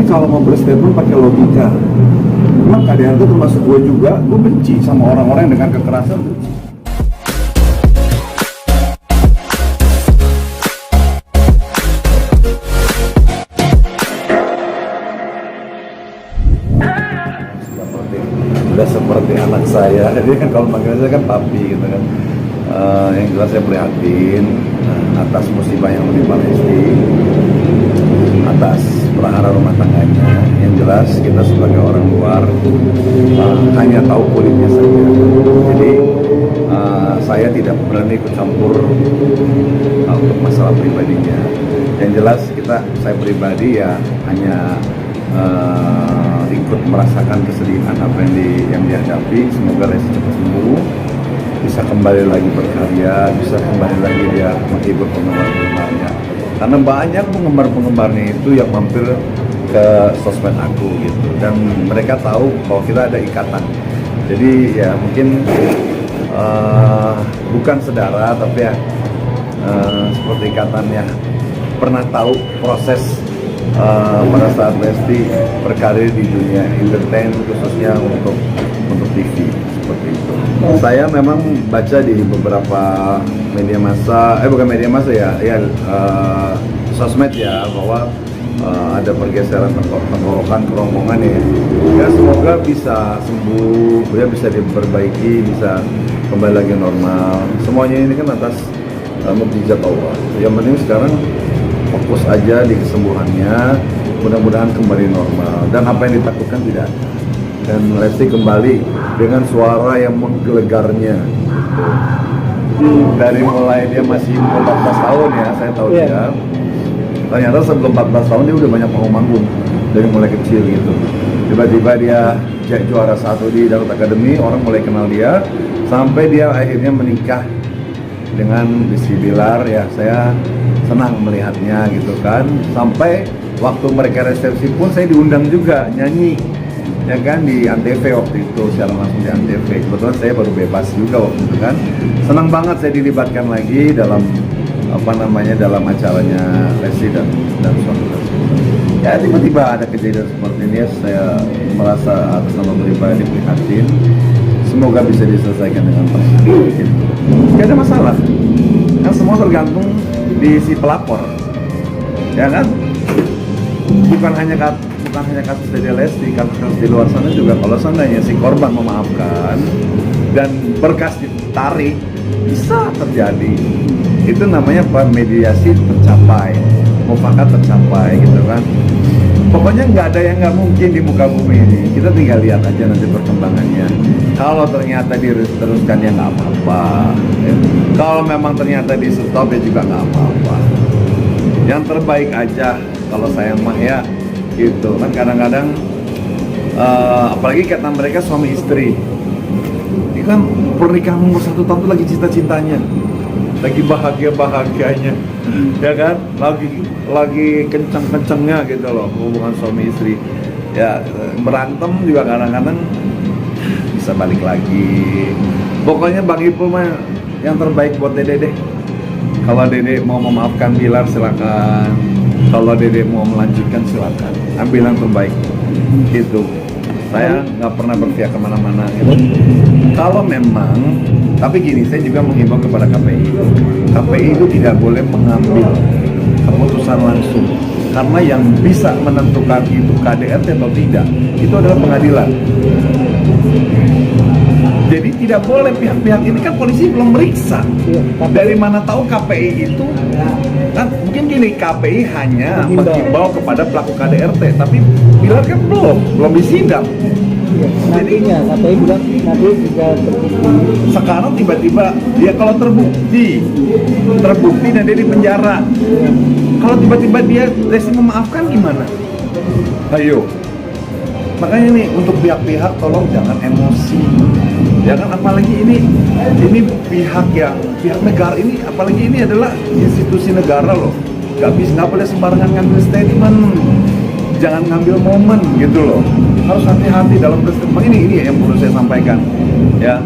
kalau mau berstatement pakai logika. Memang KDRT termasuk gue juga, gue benci sama orang-orang yang dengan kekerasan. Udah seperti anak saya, jadi kan kalau manggil saya kan papi gitu kan. Yang jelas saya prihatin atas musibah yang menimpa Lesti, atas prahara rumah tangganya. Yang jelas kita sebagai orang luar hanya tahu kulitnya saja. Jadi saya tidak berani ikut campur untuk masalah pribadinya. Yang jelas saya pribadi ya hanya ikut merasakan kesedihan apa yang dihadapi. Semoga Lesti cepat sembuh, bisa kembali lagi berkarya, bisa kembali lagi dia menghibur penggemar-penggemarnya. Karena banyak penggemar-penggemarnya itu yang mampir ke sosmed aku gitu, dan mereka tahu bahwa kita ada ikatan. Jadi ya mungkin bukan saudara, tapi ya seperti ikatannya. Pernah tahu proses pada saat Lesti berkarir di dunia entertain, khususnya untuk TV seperti itu. Saya memang baca di beberapa media massa, bukan media massa ya, sosmed ya, bahwa ada pergeseran tenggorokan kerongkongan ya. Ya semoga bisa sembuh, ya bisa diperbaiki, bisa kembali lagi normal. Semuanya ini kan atas mukjizat Allah. Yang penting sekarang fokus aja di kesembuhannya, mudah-mudahan kembali normal dan apa yang ditakutkan tidak. Dan Lesti kembali dengan suara yang menggelegarnya. Dari mulai dia masih 14 tahun ya, saya tahu dia. Ternyata sebelum 14 tahun dia udah banyak manggung dari mulai kecil gitu. Tiba-tiba dia juara 1 di Dangdut Academy, orang mulai kenal dia, sampai dia akhirnya menikah dengan Rizky Bilar. Ya saya senang melihatnya gitu kan. Sampai waktu mereka resepsi pun saya diundang juga nyanyi, ya kan, di Antv waktu itu, secara langsung di Antv. Kebetulan saya baru bebas juga waktu itu kan. Senang banget saya dilibatkan lagi dalam dalam acaranya Lesti dan suami Lesti. Ya tiba-tiba ada kejadian seperti ini, saya merasa atas nama pribadi prihatin. Semoga bisa diselesaikan dengan baik. Gak ada masalah. Kan semua tergantung di si pelapor, ya kan? Bukan hanya kasus dari Lesti, kasus di luar sana juga. Kalau seandainya si korban memaafkan dan berkas ditarik, bisa terjadi. Itu namanya mediasi tercapai, mufakat tercapai gitu kan. Pokoknya nggak ada yang nggak mungkin di muka bumi ini. Kita tinggal lihat aja nanti perkembangannya. Kalau ternyata diteruskan ya nggak apa-apa. Kalau memang ternyata di stop ya juga nggak apa-apa. Yang terbaik aja kalau saya mah ya gitu kan. Kadang-kadang apalagi kata mereka suami istri, ini kan pernikahan umur 1 tahun itu lagi cita-citanya, lagi bahagia-bahagianya, ya kan, lagi kenceng-kencengnya gitu loh hubungan suami istri. Ya berantem juga kadang-kadang bisa balik lagi. Pokoknya Bang Ipul mah yang terbaik buat Dede deh. Kalau Dede mau memaafkan Bilar silakan, kalau Dede mau melanjutkan silakan, ambil yang terbaik gitu. Saya nggak pernah berpihak kemana-mana gitu. Kalau memang, tapi gini, saya juga menghimbau kepada KPI. KPI itu tidak boleh mengambil keputusan langsung, karena yang bisa menentukan itu KDRT atau tidak itu adalah pengadilan. Jadi tidak boleh pihak-pihak ini, kan polisi belum meriksa. Dari mana tahu KPI itu kan? Mungkin gini, KPI hanya menghimbau kepada pelaku KDRT, tapi Bilar kan belum disidang. Nantinya KPI bilang nanti juga terbukti. Sekarang tiba-tiba dia kalau terbukti dan dia di penjara, kalau tiba-tiba dia Lesti memaafkan gimana? Ayo. Makanya nih untuk pihak-pihak tolong jangan emosi. Ya kan, apalagi ini pihak negara ini, apalagi ini adalah institusi negara loh. Nggak boleh sembarangan ngambil statement. Jangan ngambil momen gitu loh. Harus hati-hati dalam berstatement. Ini yang perlu saya sampaikan. Ya.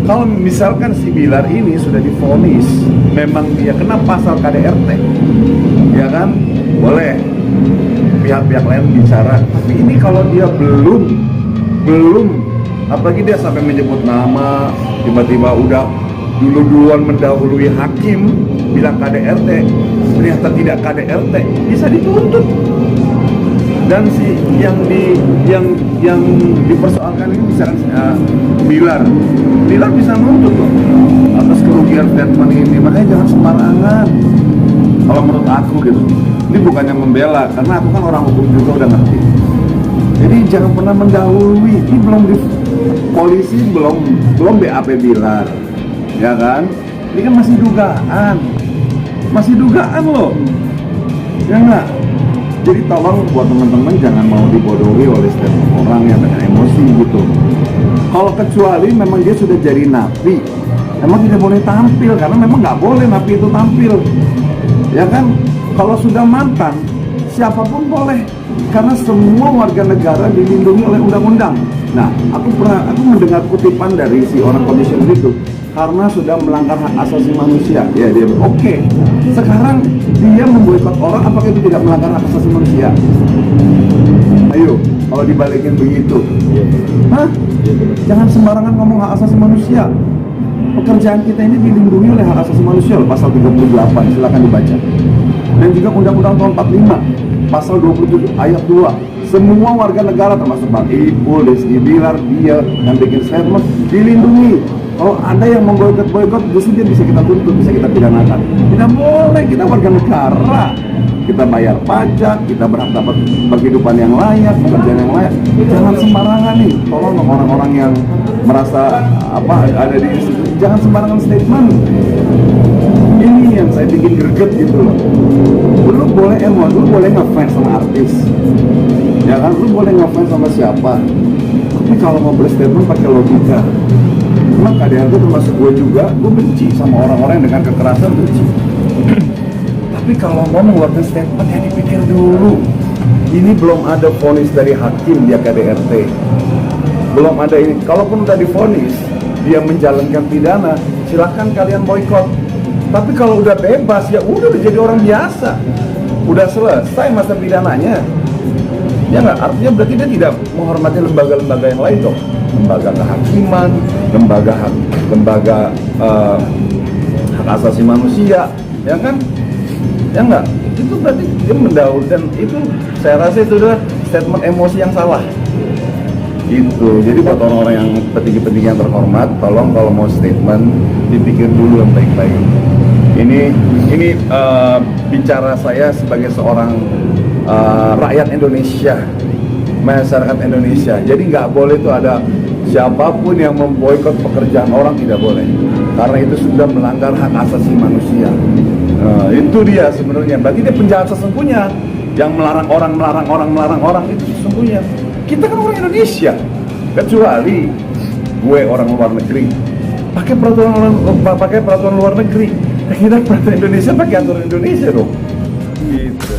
Kalau misalkan si Bilar ini sudah divonis, memang dia kena pasal KDRT, ya kan, boleh pihak-pihak lain bicara. Tapi ini kalau dia belum, apalagi dia sampai menyebut nama, tiba-tiba udah duluan mendahului hakim bilang KDRT, ternyata tidak KDRT, bisa dituntut. Dan si yang dipersoalkan ini misalkan Bilar bisa nuntut loh atas kerugian statement ini. Makanya jangan sembarangan kalau menurut aku gitu. Ini bukannya membela, karena aku kan orang hukum juga udah ngerti. Jadi jangan pernah mendahului. Ini belum di polisi, belum BAP Bilar, ya kan? Ini kan masih dugaan loh, ya nggak? Jadi tolong buat teman-teman jangan mau dibodohi oleh statement orang yang dengan emosi gitu. Kalau kecuali memang dia sudah jadi napi, memang tidak boleh tampil, karena memang nggak boleh napi itu tampil, ya kan? Kalau sudah mantan, siapapun boleh, karena semua warga negara dilindungi oleh undang-undang. Nah, aku mendengar kutipan dari si orang komisioner itu, karena sudah melanggar hak asasi manusia. Ya dia oke. Sekarang dia memboikot orang, apakah itu tidak melanggar hak asasi manusia? Ayo, kalau dibalikin begitu, hah? Jangan sembarangan ngomong hak asasi manusia. Pekerjaan kita ini dilindungi oleh hak asasi manusia, pasal 38, silakan dibaca. Dan juga Undang-Undang tahun 45, pasal 27 ayat 2. Semua warga negara termasuk Bang Ipul, Rizky Bilar, dia yang bikin statement dilindungi. Kalau ada yang memboikot, justru dia bisa kita tuntut, bisa kita pidanakan. Tidak boleh, kita warga negara. Kita bayar pajak, kita berhak dapat penghidupan yang layak, pekerjaan yang layak. Jangan sembarangan nih, tolong orang-orang yang merasa ada di institusi, jangan sembarangan statement. Ini yang saya bikin greget gitu loh. Lu boleh lu boleh ngefans sama artis, ya kan? Lu boleh ngefans sama siapa, tapi kalau mau berstatement pakai logika. Emang KDRT termasuk gue juga, gue benci sama orang-orang yang dengan kekerasan, benci. Tapi kalau mau mengeluarkan statement ya dipikir dulu. Ini belum ada vonis dari hakim dia KDRT, belum ada ini. Kalaupun udah divonis dia menjalankan pidana, silahkan kalian boikot. Tapi kalau udah bebas ya udah jadi orang biasa, udah selesai masa pidananya. Ya nggak, artinya berarti dia tidak menghormati lembaga-lembaga yang lain dong, lembaga kehakiman, lembaga hak asasi manusia, ya kan? Ya nggak, itu berarti dia mendahului, dan itu saya rasa itu adalah statement emosi yang salah. Gitu. Jadi buat orang-orang yang petinggi-petinggi yang terhormat, tolong kalau mau statement dipikir dulu yang baik-baik. Ini bicara saya sebagai seorang rakyat Indonesia, masyarakat Indonesia. Jadi nggak boleh tuh ada siapapun yang memboikot pekerjaan orang, tidak boleh, karena itu sudah melanggar hak asasi manusia. Itu dia sebenarnya. Berarti dia penjahat sesungguhnya yang melarang orang itu sesungguhnya. Kita kan orang Indonesia, kecuali gue orang luar negeri pakai peraturan luar negeri, kita peraturan Indonesia pakai aturan Indonesia dong. Gitu.